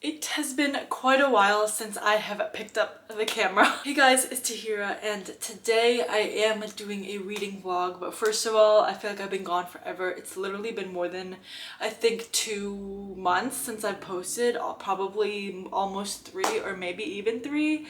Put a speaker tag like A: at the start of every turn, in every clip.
A: It has been quite a while since I have picked up the camera. Hey guys, it's Tahira and today I am doing a reading vlog, but first of all, I feel like I've been gone forever. It's literally been more than, I think, 2 months since I posted, probably almost 3 or maybe even 3.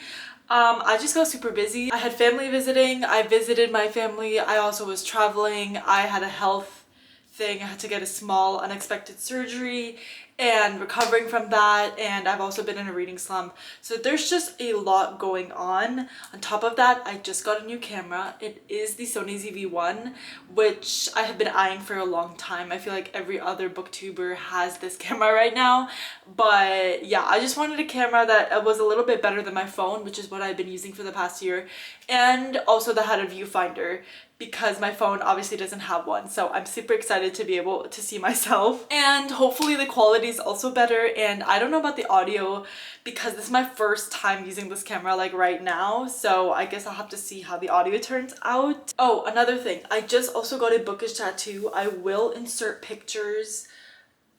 A: I just got super busy. I had family visiting, I visited my family, I also was traveling, I had a health thing, I had to get a small unexpected surgery and recovering from that, and I've also been in a reading slump, so there's just a lot going on top of that. I just got a new camera. It is the Sony ZV-1, which I have been eyeing for a long time. I feel like every other booktuber has this camera right now, but yeah, I just wanted a camera that was a little bit better than my phone, which is what I've been using for the past year, and also that had a viewfinder, because my phone obviously doesn't have one. So I'm super excited to be able to see myself, and hopefully the quality is also better. And I don't know about the audio because this is my first time using this camera like right now, so I guess I'll have to see how the audio turns out. Oh, another thing, I just also got a bookish tattoo. I will insert pictures.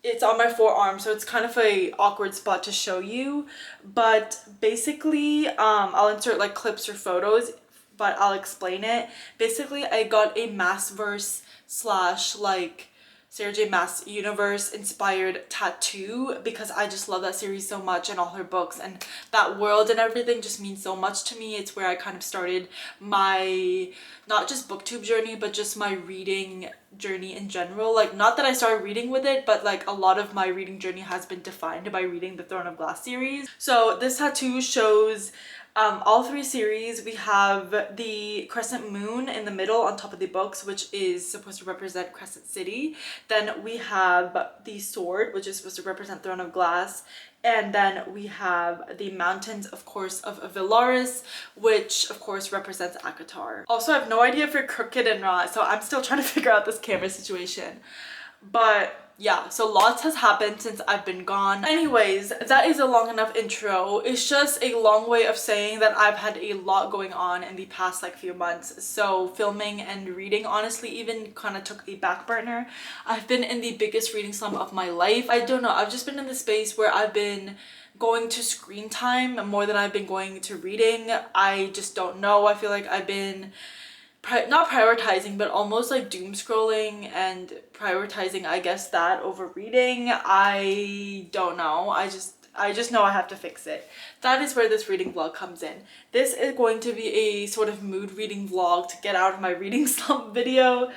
A: It's on my forearm, so it's kind of a awkward spot to show you, but basically I'll insert like clips or photos, but I'll explain it. Basically, I got a Massverse slash like Sarah J Maas universe inspired tattoo because I just love that series so much and all her books, and that world and everything just means so much to me. It's where I kind of started my not just booktube journey, but just my reading journey in general. Like, not that I started reading with it, but like a lot of my reading journey has been defined by reading the Throne of Glass series. So this tattoo shows all 3 series. We have the crescent moon in the middle on top of the books, which is supposed to represent Crescent City. Then we have the sword, which is supposed to represent Throne of Glass. And then we have the mountains, of course, of Villaris, which of course represents Akatar. Also, I have no idea if you're crooked and not, so I'm still trying to figure out this camera situation. But yeah, so lots has happened since I've been gone. Anyways, that is a long enough intro. It's just a long way of saying that I've had a lot going on in the past like few months. So filming and reading honestly even kind of took a back burner. I've been in the biggest reading slump of my life. I don't know, I've just been in the space where I've been going to screen time more than I've been going to reading. I just don't know. I feel like I've been not prioritizing, but almost like doom scrolling and prioritizing, I guess, that over reading. I don't know. I just know I have to fix it. That is where this reading vlog comes in. This is going to be a sort of mood reading vlog to get out of my reading slump video.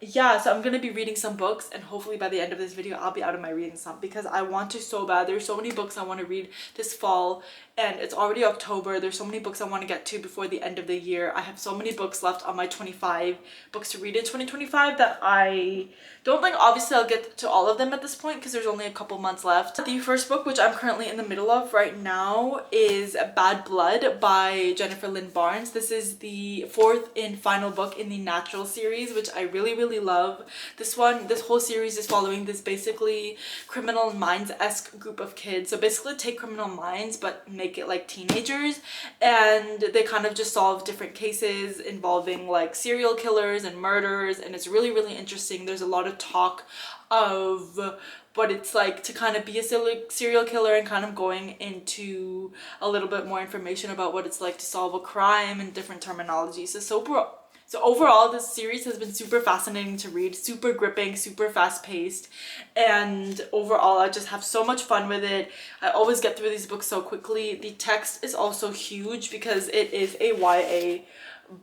A: Yeah, so I'm gonna be reading some books, and hopefully by the end of this video I'll be out of my reading slump because I want to so bad. There's so many books I want to read this fall, and it's already October. There's so many books I want to get to before the end of the year. I have so many books left on my 25 books to read in 2025 that I don't think obviously I'll get to all of them at this point because there's only a couple months left. The first book, which I'm currently in the middle of right now, is Bad Blood by Jennifer Lynn Barnes. This is the 4th and final book in the Natural series, which I really love. This whole series is following this basically Criminal Minds-esque group of kids. So basically take Criminal Minds but make it like teenagers, and they kind of just solve different cases involving like serial killers and murders, and it's really interesting. There's a lot of talk of what it's like to kind of be a serial killer and kind of going into a little bit more information about what it's like to solve a crime and different terminology. So overall, this series has been super fascinating to read, super gripping, super fast-paced, and overall I just have so much fun with it. I always get through these books so quickly. The text is also huge because it is a YA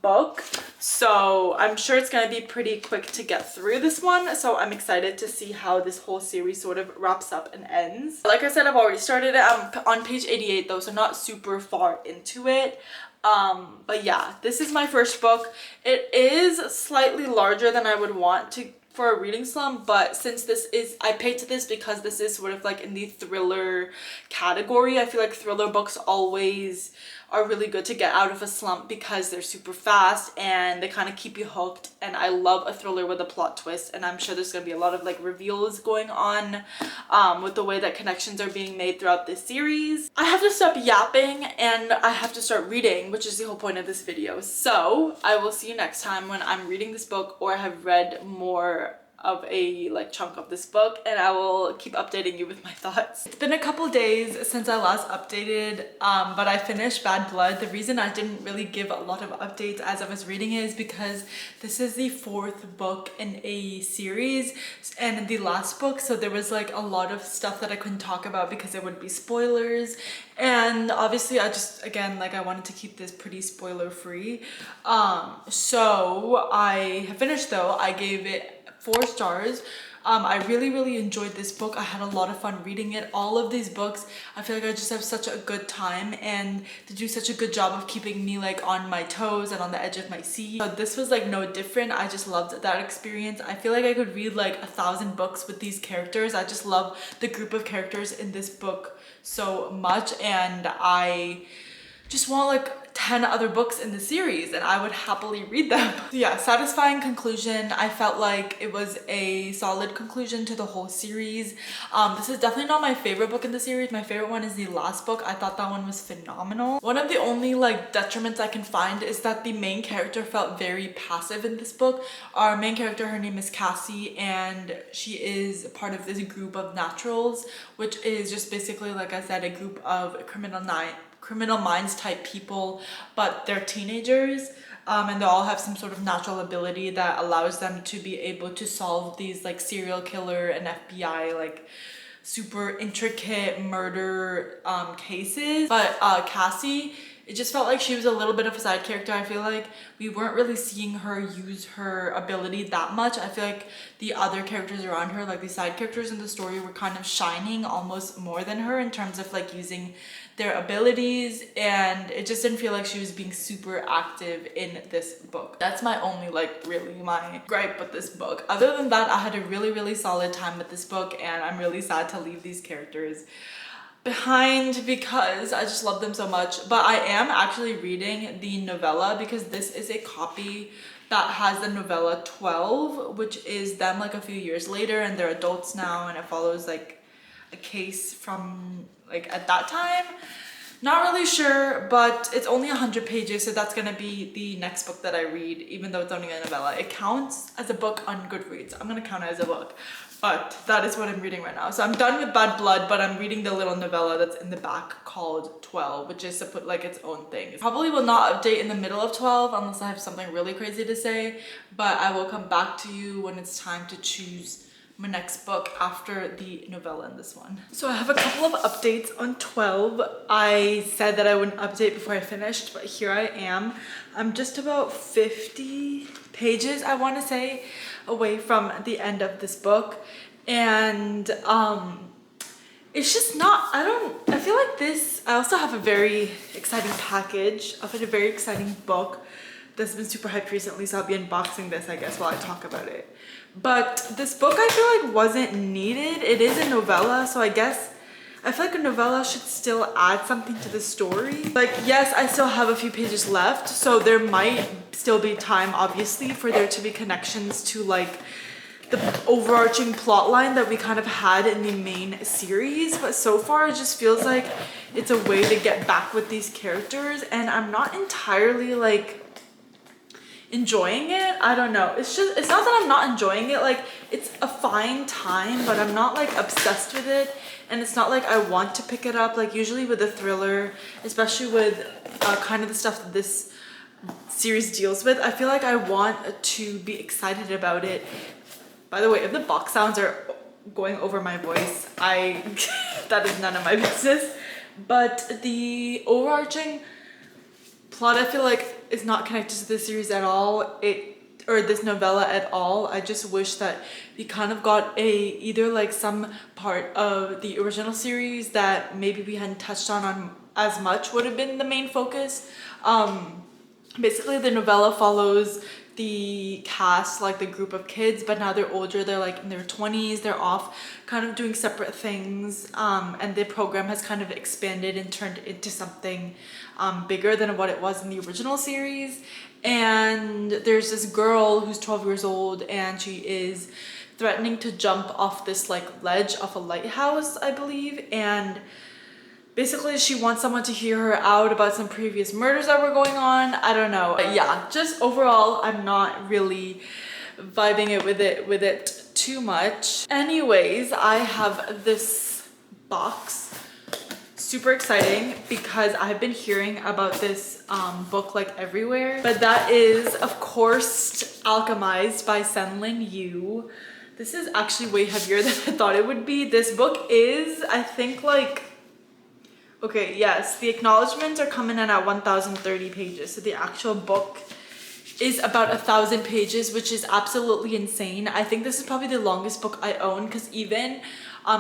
A: book, so I'm sure it's gonna be pretty quick to get through this one, so I'm excited to see how this whole series sort of wraps up and ends. Like I said, I've already started it. I'm on page 88 though, so not super far into it. But yeah, this is my first book. It is slightly larger than I would want to for a reading slump, but since I picked this because this is sort of like in the thriller category. I feel like thriller books always are really good to get out of a slump because they're super fast and they kind of keep you hooked, and I love a thriller with a plot twist, and I'm sure there's gonna be a lot of like reveals going on with the way that connections are being made throughout this series. I have to stop yapping and I have to start reading, which is the whole point of this video. So I will see you next time when I'm reading this book or have read more of a like chunk of this book, and I will keep updating you with my thoughts. It's been a couple days since I last updated, but I finished Bad Blood. The reason I didn't really give a lot of updates as I was reading it is because this is the 4th book in a series and the last book, so there was like a lot of stuff that I couldn't talk about because it would be spoilers, and obviously I just, again, like I wanted to keep this pretty spoiler free. So I have finished though. I gave it 4 stars. I really enjoyed this book. I had a lot of fun reading it. All of these books, I feel like I just have such a good time, and they do such a good job of keeping me like on my toes and on the edge of my seat. But this was like no different. I just loved that experience. I feel like I could read like 1,000 books with these characters. I just love the group of characters in this book so much, and I just want like 10 other books in the series and I would happily read them. So yeah, satisfying conclusion. I felt like it was a solid conclusion to the whole series. This is definitely not my favorite book in the series. My favorite one is the last book. I thought that one was phenomenal. One of the only like detriments I can find is that the main character felt very passive in this book. Our main character, her name is Cassie, and she is part of this group of naturals, which is just basically, like I said, a group of criminal minds type people, but they're teenagers, and they all have some sort of natural ability that allows them to be able to solve these like serial killer and FBI like super intricate murder cases. But Cassie, it just felt like she was a little bit of a side character. I feel like we weren't really seeing her use her ability that much. I feel like the other characters around her, like the side characters in the story, were kind of shining almost more than her in terms of like using their abilities, and it just didn't feel like she was being super active in this book. That's my only like really my gripe with this book. Other than that, I had a really solid time with this book, and I'm really sad to leave these characters behind because I just love them so much. But I am actually reading the novella because this is a copy that has the novella 12, which is them like a few years later, and they're adults now, and it follows like a case from like at that time. Not really sure, but it's only 100 pages, so that's gonna be the next book that I read, even though it's only a novella. It counts as a book on Goodreads. I'm gonna count it as a book, but that is what I'm reading right now. So I'm done with Bad Blood, but I'm reading the little novella that's in the back called 12, which is to put like its own thing. Probably will not update in the middle of 12 unless I have something really crazy to say, but I will come back to you when it's time to choose my next book after the novella in this one. So I have a couple of updates on 12. I said that I wouldn't update before I finished, but here I am. I'm just about 50 pages, I want to say, away from the end of this book, and it's just not, I feel like this, I also have a very exciting package of a very exciting book that's been super hyped recently, so I'll be unboxing this, I guess, while I talk about it. But this book I feel like wasn't needed. It is a novella, so I guess I feel like a novella should still add something to the story. Like, yes, I still have a few pages left, so there might still be time, obviously, for there to be connections to like the overarching plot line that we kind of had in the main series. But so far it just feels like it's a way to get back with these characters, and I'm not entirely like enjoying it. I don't know, it's not that I'm not enjoying it, like it's a fine time, but I'm not like obsessed with it, and it's not like I want to pick it up. Like usually with a thriller, especially with kind of the stuff that this series deals with, I feel like I want to be excited about it. By the way, if the box sounds are going over my voice, that is none of my business. But the overarching plot, I feel like, is not connected to this series at all, or this novella at all. I just wish that we kind of got either like some part of the original series that maybe we hadn't touched on as much would have been the main focus. Basically the novella follows the cast, like the group of kids, but now they're older, they're like in their 20s, they're off kind of doing separate things, and the program has kind of expanded and turned into something bigger than what it was in the original series. And there's this girl who's 12 years old, and she is threatening to jump off this like ledge off a lighthouse, I believe, and basically she wants someone to hear her out about some previous murders that were going on. I don't know, but yeah, just overall I'm not really vibing it with it too much. Anyways, I have this box. Super exciting because I've been hearing about this book like everywhere. But that is, of course, Alchemized by Senlin Yu. This is actually way heavier than I thought it would be. This book is, I think, like... Okay, yes, the acknowledgements are coming in at 1,030 pages. So the actual book is about 1,000 pages, which is absolutely insane. I think this is probably the longest book I own, because even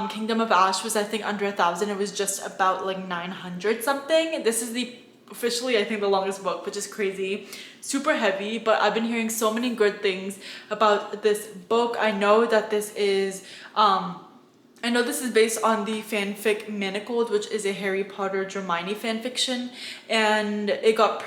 A: Kingdom of Ash was, I think, under 1,000. It was just about like 900 something. This is the officially, I think, the longest book, which is crazy. Super heavy, but I've been hearing so many good things about this book. I know that this is based on the fanfic Manacled, which is a Harry Potter Hermione fanfiction, and it got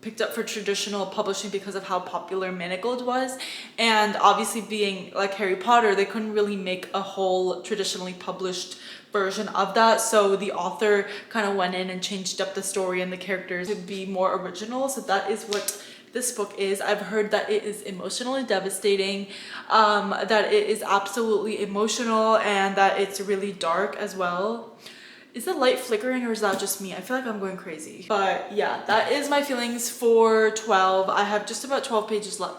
A: picked up for traditional publishing because of how popular Manacled was. And obviously, being like Harry Potter, they couldn't really make a whole traditionally published version of that, so the author kind of went in and changed up the story and the characters to be more original. So that is what this book is. I've heard that it is emotionally devastating, that it is absolutely emotional, and that it's really dark as well. Is the light flickering or is that just me? I feel like I'm going crazy. But yeah, that is my feelings for 12. I have just about 12 pages left.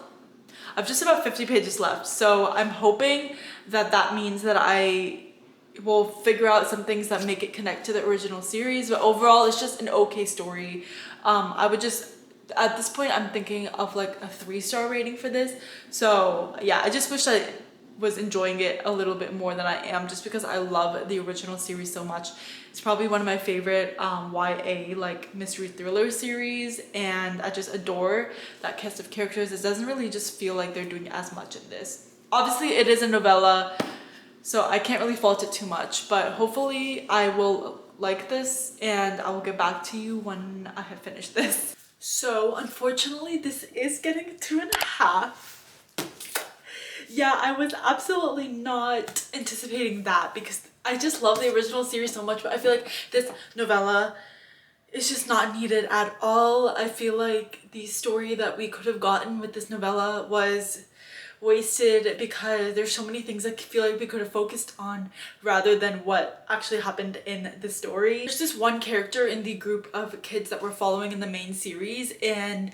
A: I have just about 50 pages left. So I'm hoping that that means that I will figure out some things that make it connect to the original series. But overall, it's just an okay story. I would just... At this point, I'm thinking of like a 3-star rating for this. So yeah, I just wish I was enjoying it a little bit more than I am, just because I love the original series so much. It's probably one of my favorite YA like mystery thriller series, and I just adore that cast of characters. It doesn't really just feel like they're doing as much in this. Obviously, it is a novella, so I can't really fault it too much, but hopefully I will like this and I will get back to you when I have finished this. So unfortunately, this is getting a 2.5. Yeah, I was absolutely not anticipating that because I just love the original series so much, but I feel like this novella is just not needed at all. I feel like the story that we could have gotten with this novella was wasted because there's so many things I feel like we could have focused on rather than what actually happened in the story. There's this one character in the group of kids that we're following in the main series, and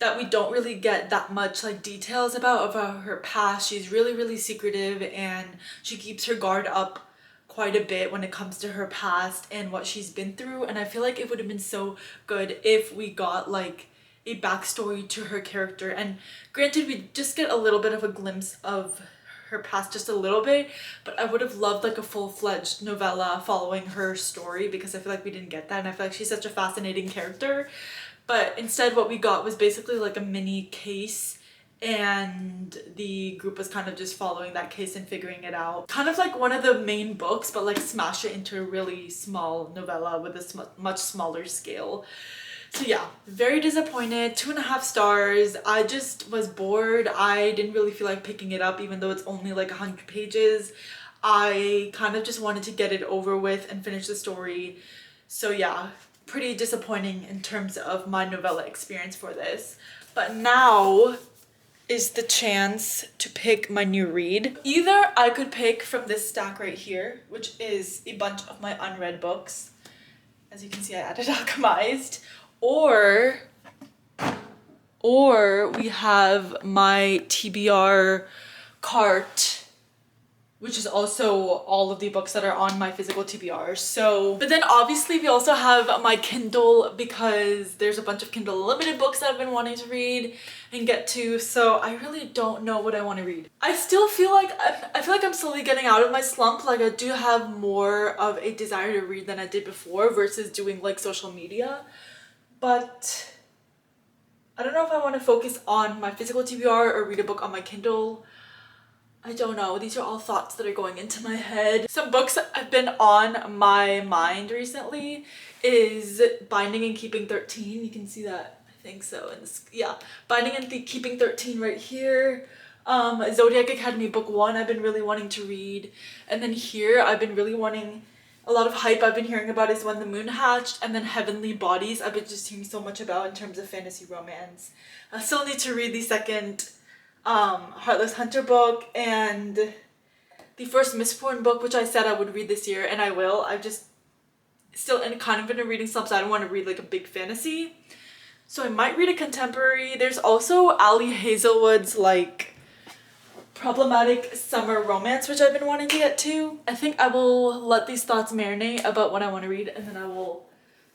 A: that we don't really get that much like details about her past. She's really secretive, and she keeps her guard up quite a bit when it comes to her past and what she's been through. And I feel like it would have been so good if we got like a backstory to her character. And granted, we just get a little bit of a glimpse of her past, just a little bit, but I would have loved like a full-fledged novella following her story, because I feel like we didn't get that, and I feel like she's such a fascinating character. But instead what we got was basically like a mini case, and the group was kind of just following that case and figuring it out. Kind of like one of the main books, but like smash it into a really small novella with a much smaller scale. So yeah, very disappointed. 2.5 stars. I just was bored. I didn't really feel like picking it up, even though it's only like 100 pages. I kind of just wanted to get it over with and finish the story. So yeah, pretty disappointing in terms of my novella experience for this. But now is the chance to pick my new read. Either I could pick from this stack right here, which is a bunch of my unread books. As you can see, I added Alchemized. Or we have my TBR cart, which is also all of the books that are on my physical TBR. So, but then obviously we also have my Kindle, because there's a bunch of Kindle Unlimited books that I've been wanting to read and get to. So I really don't know what I want to read. I still feel like I'm slowly getting out of my slump. Like I do have more of a desire to read than I did before versus doing like social media. But I don't know if I want to focus on my physical TBR or read a book on my Kindle. I don't know. These are all thoughts that are going into my head. Some books that have been on my mind recently is Binding and Keeping 13. You can see that. I think so. And yeah, Binding and Keeping 13 right here. Zodiac Academy Book 1 I've been really wanting to read. And then here I've been really wanting... A lot of hype I've been hearing about is When the Moon Hatched, and then Heavenly Bodies I've been just hearing so much about in terms of fantasy romance. I still need to read the second Heartless Hunter book and the first Mistborn book, which I said I would read this year, and I will. I've just still kind of in a reading slump, so I don't want to read like a big fantasy. So I might read a contemporary. There's also Ali Hazelwood's like problematic summer romance, which I've been wanting to get to. I think I will let these thoughts marinate about what I want to read, and then I will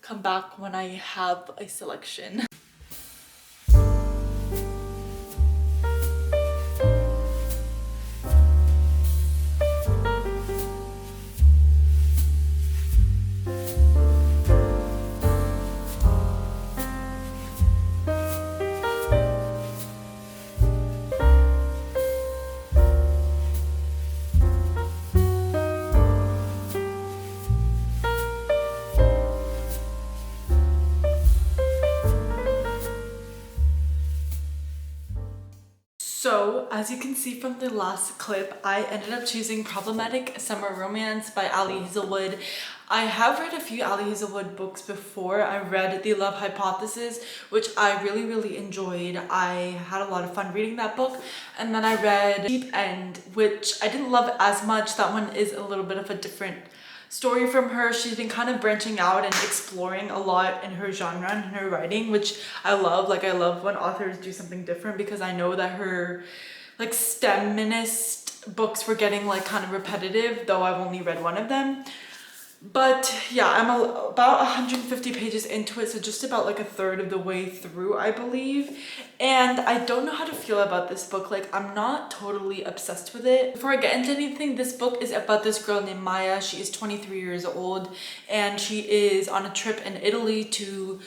A: come back when I have a selection. So, as you can see from the last clip, I ended up choosing Problematic Summer Romance by Ali Hazelwood. I have read a few Ali Hazelwood books before. I read The Love Hypothesis, which I really enjoyed. I had a lot of fun reading that book. And then I read Deep End, which I didn't love as much. That one is a little bit of a different story from her. She's been kind of branching out and exploring a lot in her genre and in her writing, which I love. Like, I love when authors do something different, because I know that her like STEMinist books were getting like kind of repetitive, though I've only read one of them. But yeah, I'm about 150 pages into it, so just about like a third of the way through, I believe. And I don't know how to feel about this book. Like, I'm not totally obsessed with it. Before I get into anything, this book is about this girl named Maya. She is 23 years old, and she is on a trip in Italy to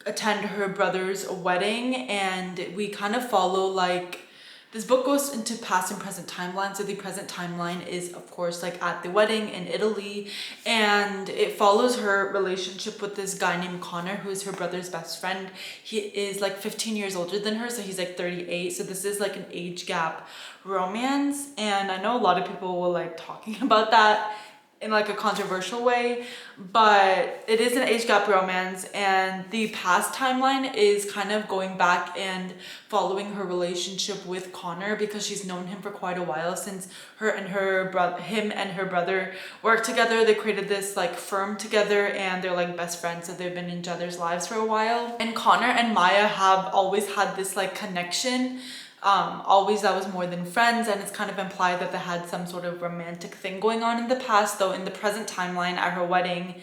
A: attend her brother's wedding. And we kind of follow like, this book goes into past and present timeline. So the present timeline is, of course, like at the wedding in Italy, and it follows her relationship with this guy named Connor, who is her brother's best friend. He is like 15 years older than her, so he's like 38. So this is like an age gap romance, and I know a lot of people will like talking about that in like a controversial way, but it is an age gap romance, and the past timeline is kind of going back and following her relationship with Connor, because she's known him for quite a while, since him and her brother worked together. They created this like firm together, and they're like best friends, so they've been in each other's lives for a while. And Connor and Maya have always had this like connection. Always that was more than friends, and it's kind of implied that they had some sort of romantic thing going on in the past. Though in the present timeline, at her wedding,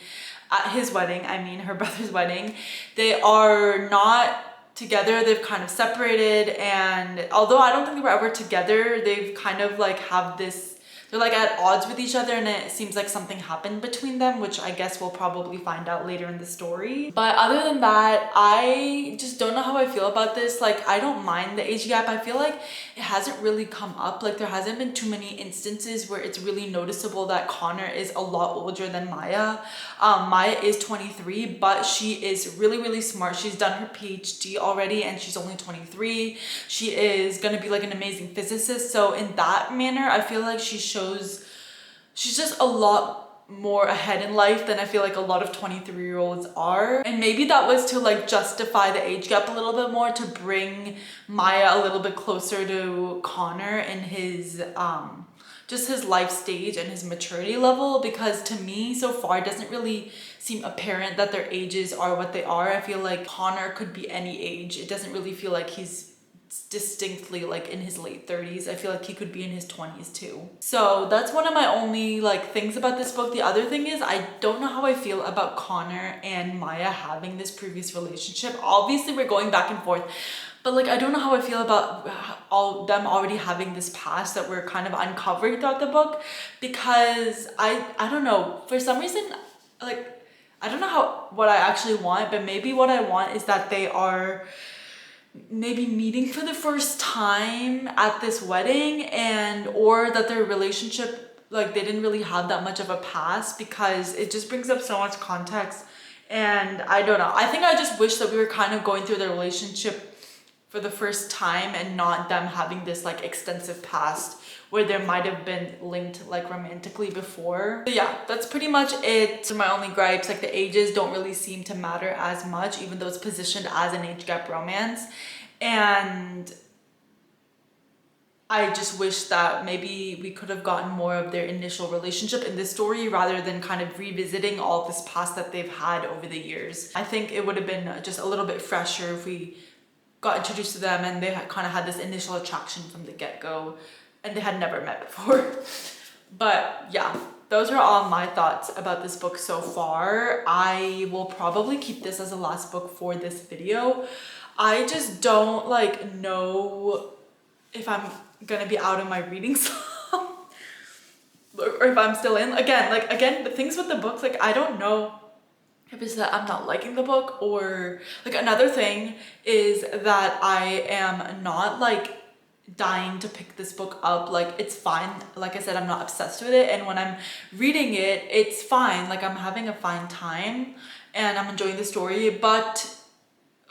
A: her brother's wedding, they are not together. They've kind of separated, and although I don't think they were ever together, they've kind of like have this, they're like at odds with each other, and it seems like something happened between them, which I guess we'll probably find out later in the story. But other than that, I just don't know how I feel about this. Like, I don't mind the age gap. I feel like it hasn't really come up. Like, there hasn't been too many instances where it's really noticeable that Connor is a lot older than Maya. Maya is 23, but she is really smart. She's done her PhD already, and she's only 23. She is gonna be like an amazing physicist. So in that manner, I feel like she's just a lot more ahead in life than I feel like a lot of 23-year-olds are. And maybe that was to like justify the age gap a little bit more, to bring Maya a little bit closer to Connor in his just his life stage and his maturity level, because to me so far it doesn't really seem apparent that their ages are what they are. I feel like Connor could be any age. It doesn't really feel like he's distinctly like in his late 30s. I feel like he could be in his 20s too. So that's one of my only like things about this book. The other thing is, I don't know how I feel about Connor and Maya having this previous relationship. Obviously we're going back and forth, but like I don't know how I feel about all them already having this past that we're kind of uncovering throughout the book, because I don't know, for some reason, like I don't know what I actually want, but maybe what I want is that they are maybe meeting for the first time at this wedding, and or that their relationship, like they didn't really have that much of a past, because it just brings up so much context. And I don't know, I think I just wish that we were kind of going through their relationship for the first time, and not them having this like extensive past where there might have been linked like romantically before. So yeah, that's pretty much it. So my only gripes, like the ages don't really seem to matter as much, even though it's positioned as an age gap romance. And I just wish that maybe we could have gotten more of their initial relationship in this story rather than kind of revisiting all this past that they've had over the years. I think it would have been just a little bit fresher if we got introduced to them and they had kind of had this initial attraction from the get-go and they had never met before. But yeah, those are all my thoughts about this book so far. I will probably keep this as the last book for this video. I just don't like know if I'm gonna be out of my reading slump or if I'm still in. Again, the things with the book, like I don't know if it's that I'm not liking the book, or like another thing is that I am not like dying to pick this book up. Like it's fine, like I said, I'm not obsessed with it, and when I'm reading it, it's fine, like I'm having a fine time and I'm enjoying the story. But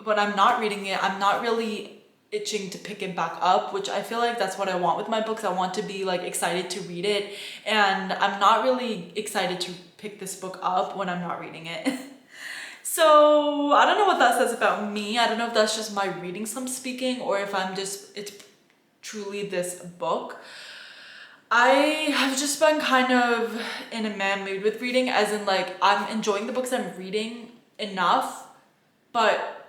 A: when I'm not reading it, I'm not really itching to pick it back up, which I feel like that's what I want with my books. I want to be like excited to read it, and I'm not really excited to pick this book up when I'm not reading it. So I don't know what that says about me. I don't know if that's just my reading slump speaking, or if it's truly this book. I have just been kind of in a meh mood with reading, as in like I'm enjoying the books I'm reading enough, but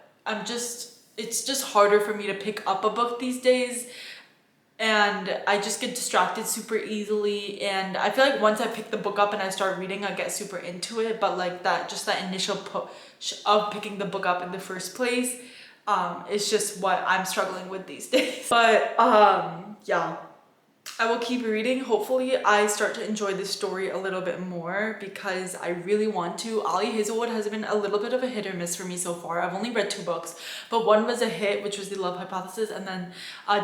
A: it's just harder for me to pick up a book these days, and I just get distracted super easily. And I feel like once I pick the book up and I start reading, I get super into it, but like that initial push of picking the book up in the first place is just what I'm struggling with these days. But yeah, I will keep reading. Hopefully I start to enjoy this story a little bit more, because I really want to. Ali Hazelwood has been a little bit of a hit or miss for me so far. I've only read 2 books, but one was a hit, which was The Love Hypothesis, and then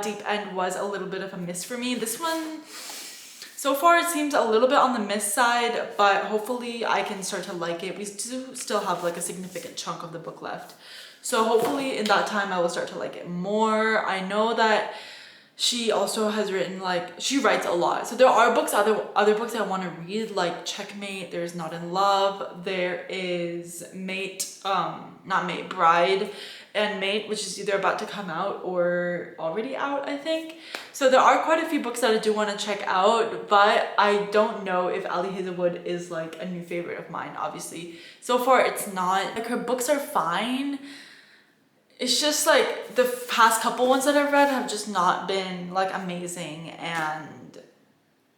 A: Deep End was a little bit of a miss for me. This one, so far it seems a little bit on the miss side, but hopefully I can start to like it. We do still have like a significant chunk of the book left, so hopefully in that time I will start to like it more. I know that she also has written, like, she writes a lot, so there are books, other books I want to read, like Checkmate, there's Not in Love, there is Bride and Mate, which is either about to come out or already out, I think. So there are quite a few books that I do want to check out, but I don't know if Ali Hazelwood is like a new favorite of mine. Obviously so far it's not. Like her books are fine, it's just like the past couple ones that I've read have just not been like amazing, and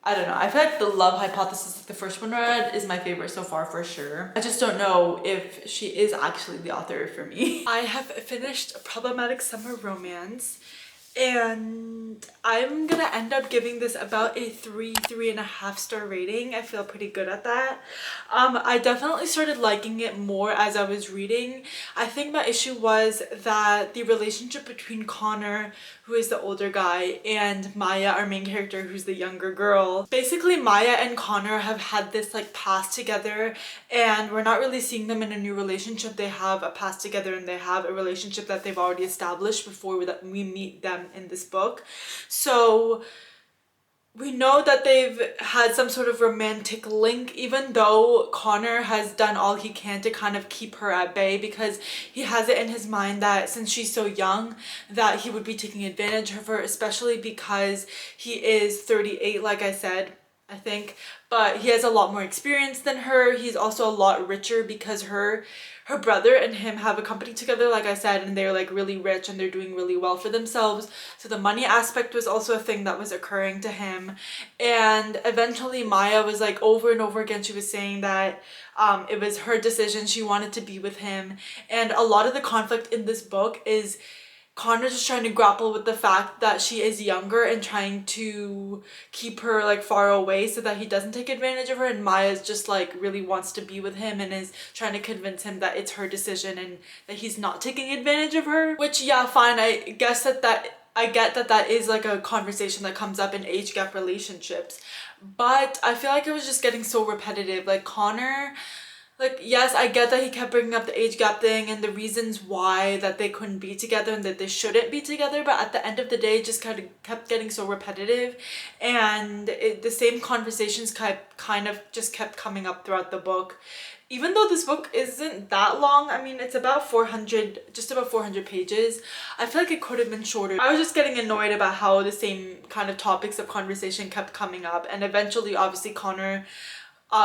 A: I don't know. I feel like The Love Hypothesis, the first one I read, is my favorite so far for sure. I just don't know if she is actually the author for me. I have finished Problematic Summer Romance, and I'm gonna end up giving this about a 3.5 star rating. I feel pretty good at that. I definitely started liking it more as I was reading. I think my issue was that the relationship between Connor, who is the older guy, and Maya, our main character, who's the younger girl. Basically Maya and Connor have had this like past together, and we're not really seeing them in a new relationship. They have a past together and they have a relationship that they've already established before we meet them in this book. So we know that they've had some sort of romantic link, even though Connor has done all he can to kind of keep her at bay, because he has it in his mind that since she's so young that he would be taking advantage of her, especially because he is 38, like I said, I think, but he has a lot more experience than her. He's also a lot richer because her brother and him have a company together, like I said, and they're like really rich and they're doing really well for themselves. So the money aspect was also a thing that was occurring to him. And eventually Maya was like, over and over again, she was saying that it was her decision, she wanted to be with him. And a lot of the conflict in this book is Connor's just trying to grapple with the fact that she is younger and trying to keep her like far away so that he doesn't take advantage of her, and Maya's just like really wants to be with him and is trying to convince him that it's her decision and that he's not taking advantage of her. Which, yeah, fine, I guess that I get that is like a conversation that comes up in age gap relationships, but I feel like it was just getting so repetitive. Like Connor, like, yes, I get that he kept bringing up the age gap thing and the reasons why that they couldn't be together and that they shouldn't be together, but at the end of the day, it just kind of kept getting so repetitive, and the same conversations kind of just kept coming up throughout the book. even though this book isn't that long, I mean, it's about 400, just about 400 pages, I feel like it could have been shorter. I was just getting annoyed about how the same kind of topics of conversation kept coming up, and eventually obviously Connor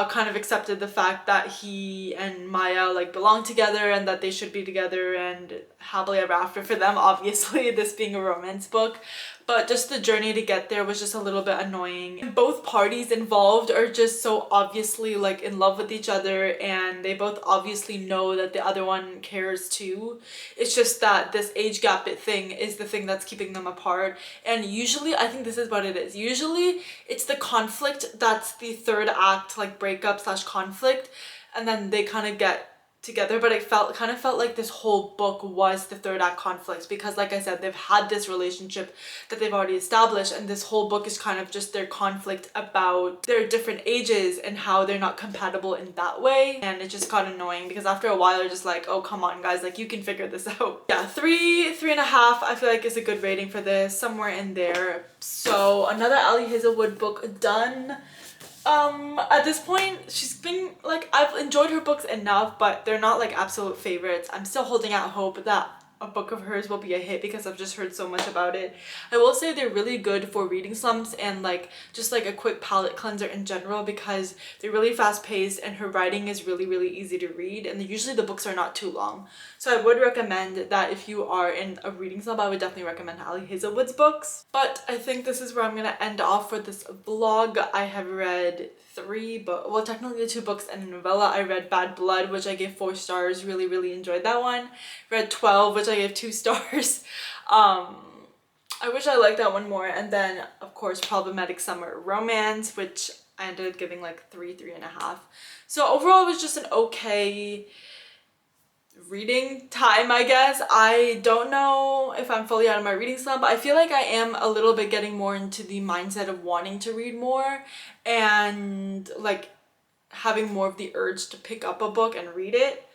A: kind of accepted the fact that he and Maya like belong together and that they should be together and happily ever after for them, obviously, this being a romance book. But just the journey to get there was just a little bit annoying. Both parties involved are just so obviously like in love with each other, and they both obviously know that the other one cares too. It's just that this age gap thing is the thing that's keeping them apart. And usually, I think this is what it is. Usually it's the conflict that's the third act, like breakup slash conflict, and then they kind of get together. But it kind of felt like this whole book was the third act conflict, because like I said, they've had this relationship that they've already established, and this whole book is kind of just their conflict about their different ages and how they're not compatible in that way. And it just got annoying because after a while they're just like, oh come on guys, like you can figure this out. Yeah, 3.5 I feel like is a good rating for this, somewhere in there. So another Ali Hazelwood book done. At this point, she's been like, I've enjoyed her books enough, but they're not like absolute favorites. I'm still holding out hope that a book of hers will be a hit because I've just heard so much about it. I will say they're really good for reading slumps and like just like a quick palate cleanser in general, because they're really fast paced and her writing is really, really easy to read, and usually the books are not too long. So I would recommend that if you are in a reading slump, I would definitely recommend Ali Hazelwood's books. But I think this is where I'm gonna end off for this vlog. I have read 3 books, well technically 2 books and a novella. I read Bad Blood, which I gave 4 stars, really, really enjoyed that one. Read 12, which I gave 2 stars. I wish I liked that one more. And then of course Problematic Summer Romance, which I ended up giving like 3.5. So overall it was just an okay reading time, I guess. I don't know if I'm fully out of my reading slump. I feel like I am a little bit getting more into the mindset of wanting to read more and like having more of the urge to pick up a book and read it.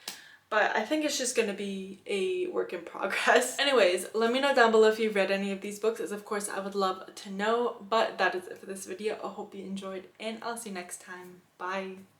A: But I think it's just gonna be a work in progress. Anyways, let me know down below if you've read any of these books, as of course I would love to know. But that is it for this video. I hope you enjoyed and I'll see you next time. Bye.